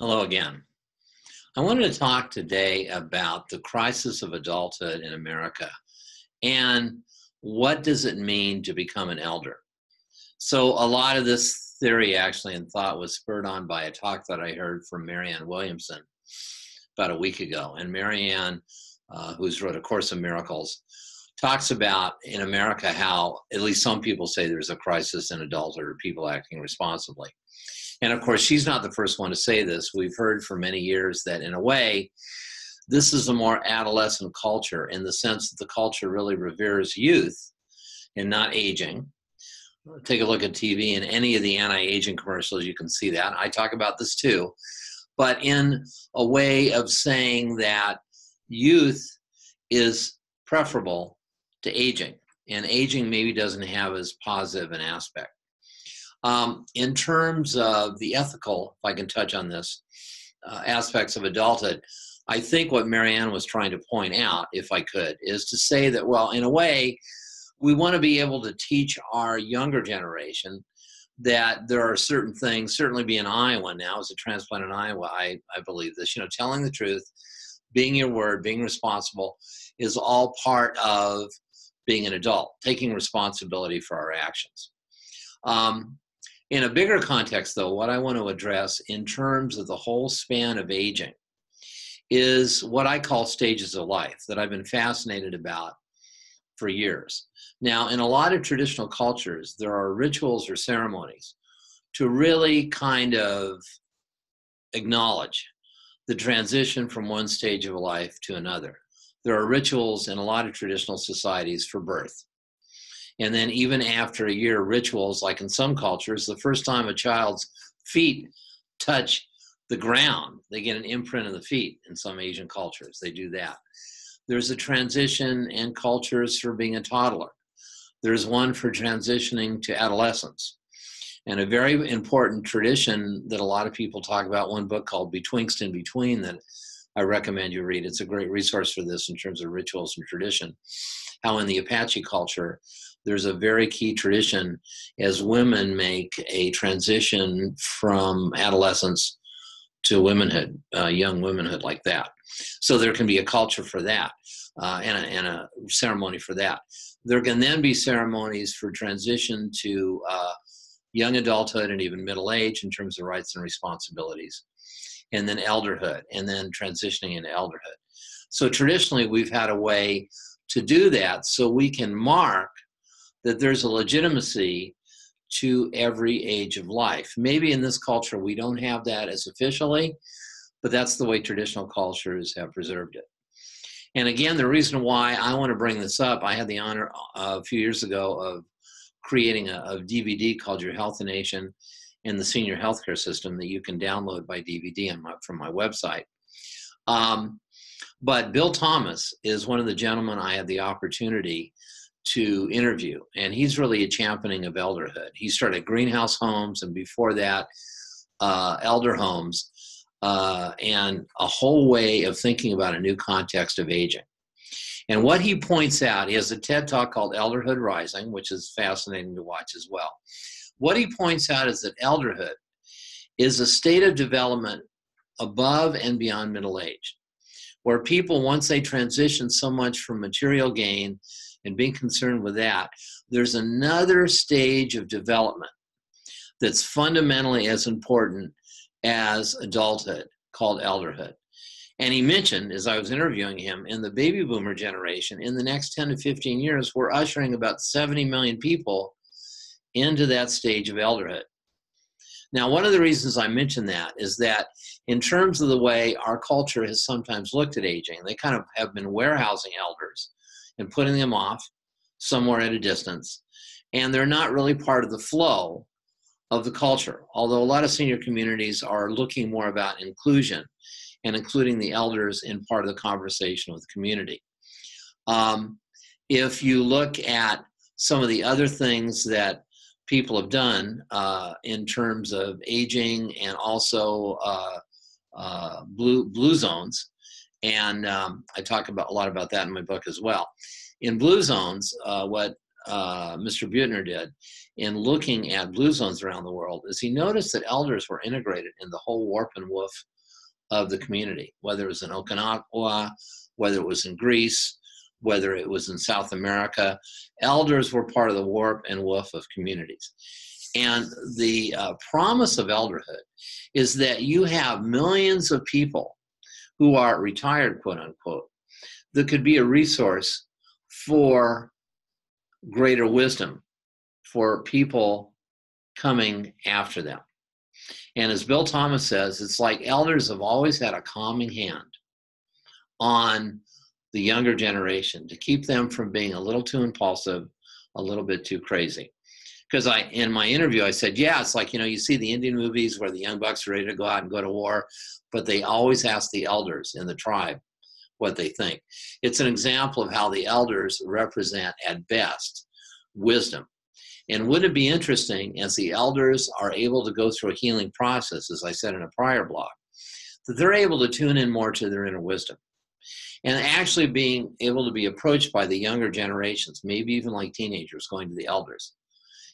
Hello again. I wanted to talk today about the crisis of adulthood in America and what does it mean to become an elder. So a lot of this theory actually and thought was spurred on by a talk that I heard from Marianne Williamson about a week ago. And Marianne, who's wrote A Course in Miracles, talks about in America how at least some people say there's a crisis in adulthood or people acting responsibly. And of course, she's not the first one to say this. We've heard for many years that in a way, this is a more adolescent culture in the sense that the culture really reveres youth and not aging. Take a look at TV and any of the anti-aging commercials, you can see that. I talk about this too, but in a way of saying that youth is preferable to aging, and aging maybe doesn't have as positive an aspect. In terms of the ethical, if I can touch on this, aspects of adulthood, I think what Marianne was trying to point out, if I could, is to say that, well, in a way, we want to be able to teach our younger generation that there are certain things, certainly being in Iowa now, as a transplant in Iowa, I believe this, telling the truth, being your word, being responsible is all part of being an adult, taking responsibility for our actions. In a bigger context, though, what I want to address in terms of the whole span of aging is what I call stages of life that I've been fascinated about for years. Now, in a lot of traditional cultures, there are rituals or ceremonies to really kind of acknowledge the transition from one stage of life to another. There are rituals in a lot of traditional societies for birth. And then even after a year, rituals, like in some cultures, the first time a child's feet touch the ground, they get an imprint of the feet. In some Asian cultures, they do that. There's a transition in cultures for being a toddler. There's one for transitioning to adolescence. And a very important tradition that a lot of people talk about, one book called Betwixt and Between that I recommend you read. It's a great resource for this in terms of rituals and tradition. How in the Apache culture, there's a very key tradition as women make a transition from adolescence to womanhood, young womanhood like that. So there can be a culture for that and a ceremony for that. There can then be ceremonies for transition to young adulthood and even middle age in terms of rights and responsibilities, and then elderhood, and then transitioning into elderhood. So traditionally, we've had a way to do that so we can mark that there's a legitimacy to every age of life. Maybe in this culture, we don't have that as officially, but that's the way traditional cultures have preserved it. And again, the reason why I want to bring this up, I had the honor a few years ago of creating a DVD called Your Health in Nation and the Senior Healthcare System that you can download by DVD from my website. But Bill Thomas is one of the gentlemen I had the opportunity to interview, and he's really a championing of elderhood. He started greenhouse homes, and before that, elder homes, and a whole way of thinking about a new context of aging. And what he points out, he has a TED Talk called Elderhood Rising, which is fascinating to watch as well. What he points out is that elderhood is a state of development above and beyond middle age, where people, once they transition so much from material gain and being concerned with that, there's another stage of development that's fundamentally as important as adulthood, called elderhood. And he mentioned, as I was interviewing him, in the baby boomer generation, in the next 10 to 15 years, we're ushering about 70 million people into that stage of elderhood. Now, one of the reasons I mention that is that in terms of the way our culture has sometimes looked at aging, they kind of have been warehousing elders and putting them off somewhere at a distance, and they're not really part of the flow of the culture, although a lot of senior communities are looking more about inclusion and including the elders in part of the conversation with the community. If you look at some of the other things that people have done in terms of aging and also blue zones, and I talk about a lot about that in my book as well. In blue zones, what Mr. Buettner did in looking at blue zones around the world is he noticed that elders were integrated in the whole warp and woof of the community, whether it was in Okinawa, whether it was in Greece, whether it was in South America. Elders were part of the warp and woof of communities. And the promise of elderhood is that you have millions of people who are retired, quote unquote, that could be a resource for greater wisdom for people coming after them. And as Bill Thomas says, it's like elders have always had a calming hand on the younger generation to keep them from being a little too impulsive, a little bit too crazy. Because in my interview, I said, yeah, it's like, you see the Indian movies where the young bucks are ready to go out and go to war, but they always ask the elders in the tribe what they think. It's an example of how the elders represent, at best, wisdom. And wouldn't it be interesting, as the elders are able to go through a healing process, as I said in a prior blog, that they're able to tune in more to their inner wisdom and actually being able to be approached by the younger generations, maybe even like teenagers going to the elders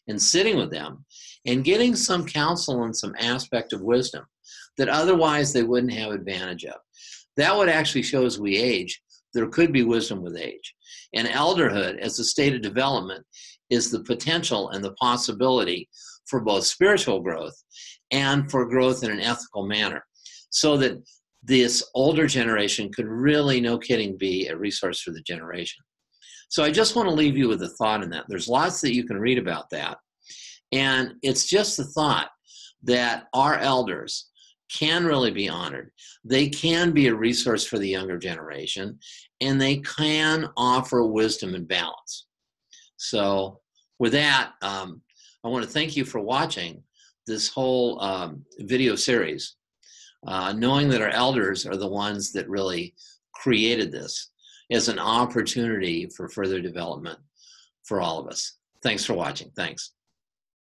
and sitting with them and getting some counsel and some aspect of wisdom that otherwise they wouldn't have advantage of. That would actually show as we age, there could be wisdom with age. And elderhood as a state of development is the potential and the possibility for both spiritual growth and for growth in an ethical manner, so that this older generation could really, no kidding, be a resource for the generation. So I just want to leave you with a thought in that. There's lots that you can read about that. And it's just the thought that our elders can really be honored. They can be a resource for the younger generation, and they can offer wisdom and balance. So with that, I want to thank you for watching this whole video series, knowing that our elders are the ones that really created this as an opportunity for further development for all of us. Thanks for watching. Thanks.